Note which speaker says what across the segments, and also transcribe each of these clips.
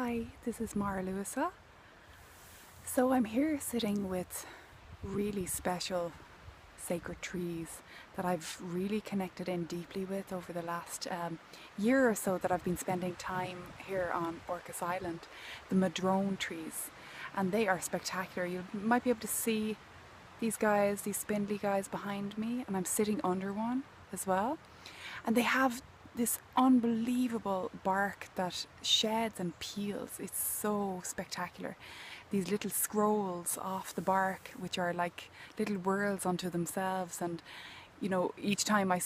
Speaker 1: Hi, this is LuaSa. So I'm here sitting with really special sacred trees that I've really connected in deeply with over the last year or so that I've been spending time here on Orcas Island, the Madrone trees. And they are spectacular. You might be able to see these guys, these spindly guys behind me, and I'm sitting under one as well. And they have this unbelievable bark that sheds and peels. It's so spectacular. These little scrolls off the bark, which are like little worlds unto themselves. And you know, each time I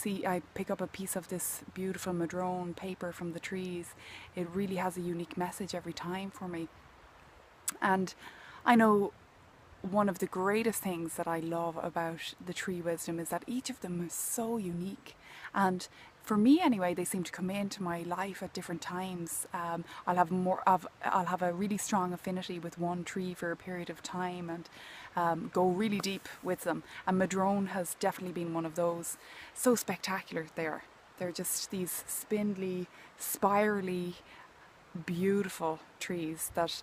Speaker 1: pick up a piece of this beautiful madrone paper from the trees, it really has a unique message every time for me. And I know one of the greatest things that I love about the tree wisdom is that each of them is so unique. And for me anyway, they seem to come into my life at different times. I'll have a really strong affinity with one tree for a period of time and go really deep with them. And Madrone has definitely been one of those. So spectacular they are. They're just these spindly, spirally, beautiful trees that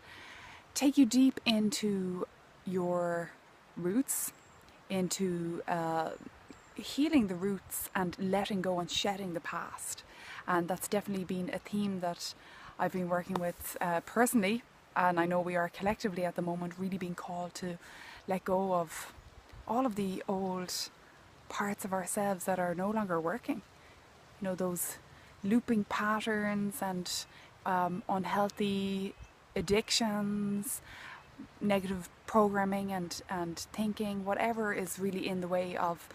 Speaker 1: take you deep into your roots, into healing the roots and letting go and shedding the past. And that's definitely been a theme that I've been working with personally, and I know we are collectively at the moment really being called to let go of all of the old parts of ourselves that are no longer working. You know, those looping patterns and unhealthy addictions, negative programming and thinking, whatever is really in the way of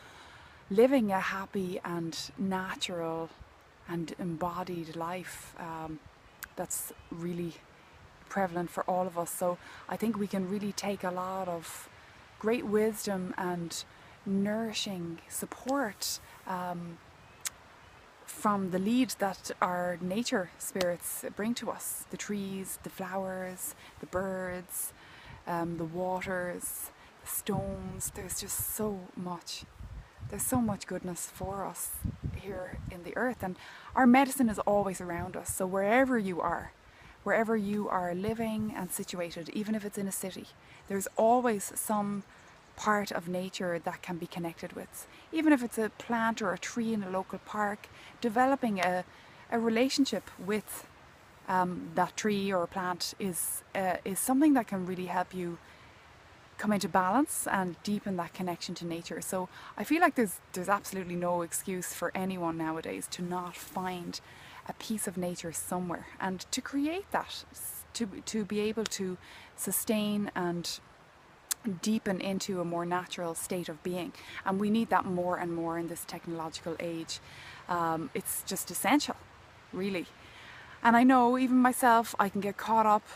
Speaker 1: living a happy and natural and embodied life that's really prevalent for all of us. So I think we can really take a lot of great wisdom and nourishing support from the lead that our nature spirits bring to us. The trees, the flowers, the birds, the waters, the stones. There's just so much. There's so much goodness for us here in the earth, and our medicine is always around us. So wherever you are living and situated, even if it's in a city, there's always some part of nature that can be connected with. Even if it's a plant or a tree in a local park, developing a relationship with that tree or a plant is something that can really help you come into balance and deepen that connection to nature. So I feel like there's absolutely no excuse for anyone nowadays to not find a piece of nature somewhere and to create that, to be able to sustain and deepen into a more natural state of being. And we need that more and more in this technological age. It's just essential, really. And I know even myself, I can get caught up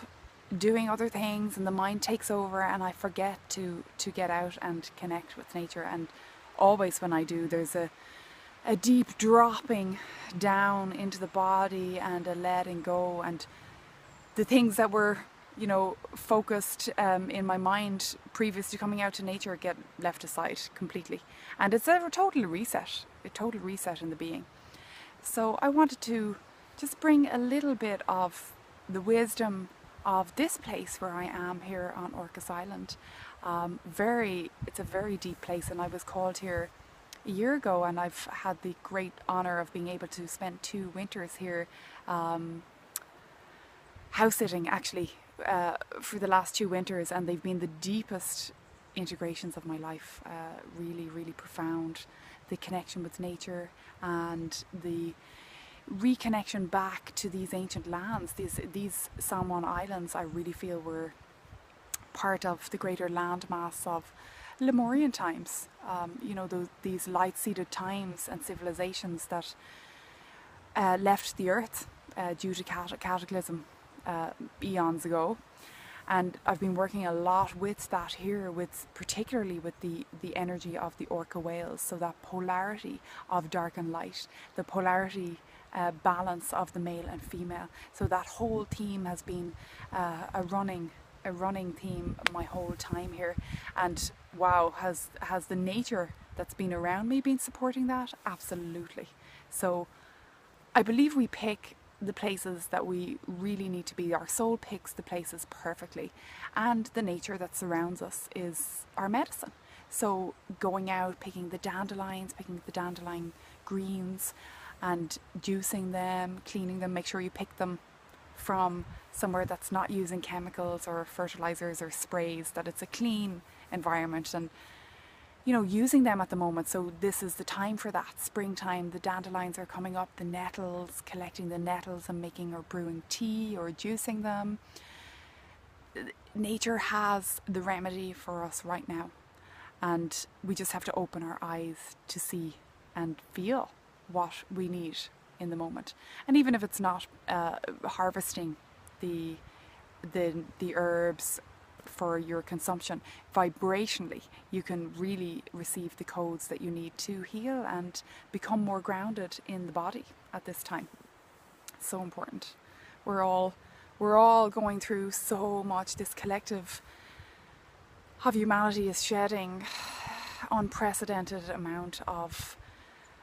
Speaker 1: doing other things and the mind takes over and I forget to get out and connect with nature. And always when I do, there's a deep dropping down into the body and a letting go, and the things that were, you know, focused in my mind previous to coming out to nature get left aside completely. And it's a total reset in the being. So I wanted to just bring a little bit of the wisdom of this place where I am here on Orcas Island. It's a very deep place, and I was called here a year ago, and I've had the great honour of being able to spend 2 winters here house sitting actually for the last 2 winters, and they've been the deepest integrations of my life. Really, really profound. The connection with nature and the reconnection back to these ancient lands. These San Juan Islands, I really feel, were part of the greater landmass of Lemurian times. You know, these light-seeded times and civilizations that left the earth due to cataclysm eons ago. And I've been working a lot with that here, particularly with the energy of the orca whales. So that polarity of dark and light, the polarity balance of the male and female. So that whole theme has been a running theme my whole time here. And wow, has the nature that's been around me been supporting that? Absolutely. So I believe we pick the places that we really need to be. Our soul picks the places perfectly, and the nature that surrounds us is our medicine. So going out, picking the dandelions, picking the dandelion greens and juicing them, cleaning them, make sure you pick them from somewhere that's not using chemicals or fertilizers or sprays, that it's a clean environment, and you know, using them at the moment. So this is the time for that, springtime. The dandelions are coming up, the nettles, collecting the nettles and making or brewing tea or juicing them. Nature has the remedy for us right now, and we just have to open our eyes to see and feel what we need in the moment. And even if it's not harvesting the herbs for your consumption, vibrationally you can really receive the codes that you need to heal and become more grounded in the body at this time. So important. We're all going through so much. This collective of humanity is shedding unprecedented amount of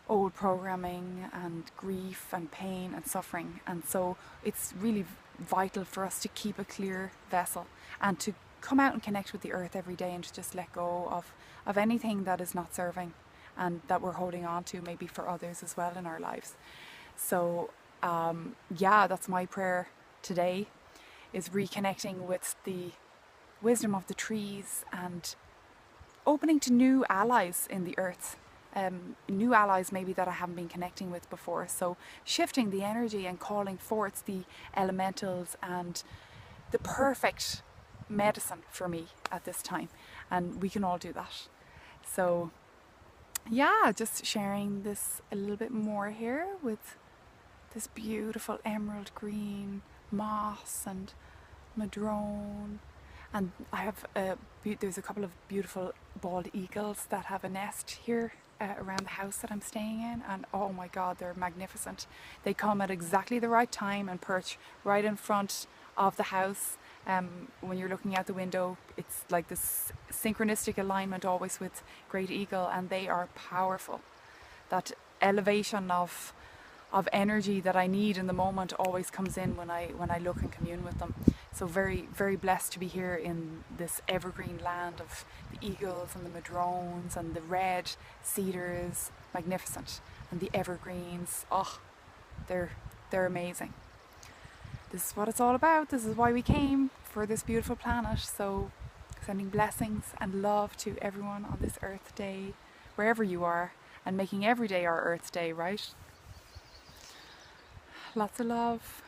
Speaker 1: old programming and grief and pain and suffering, and so it's really vital for us to keep a clear vessel and to come out and connect with the earth every day, and to just let go of anything that is not serving and that we're holding on to, maybe for others as well in our lives. So yeah, that's my prayer today, is reconnecting with the wisdom of the trees and opening to new allies in the earth. New allies maybe that I haven't been connecting with before. So shifting the energy and calling forth the elementals and the perfect medicine for me at this time. And we can all do that. So yeah, just sharing this a little bit more here with this beautiful emerald green moss and madrone. And I have there's a couple of beautiful bald eagles that have a nest here around the house that I'm staying in, and oh my god, they're magnificent. They come at exactly the right time and perch right in front of the house. When you're looking out the window, it's like this synchronistic alignment always with great eagle, and they are powerful. That elevation of energy that I need in the moment always comes in when I look and commune with them. So very, very blessed to be here in this evergreen land of the eagles and the madrones and the red cedars, magnificent, and the evergreens. Oh, they're amazing. This is what it's all about. This is why we came, for this beautiful planet. So sending blessings and love to everyone on this Earth Day, wherever you are, and making every day our Earth Day, right? Lots of love.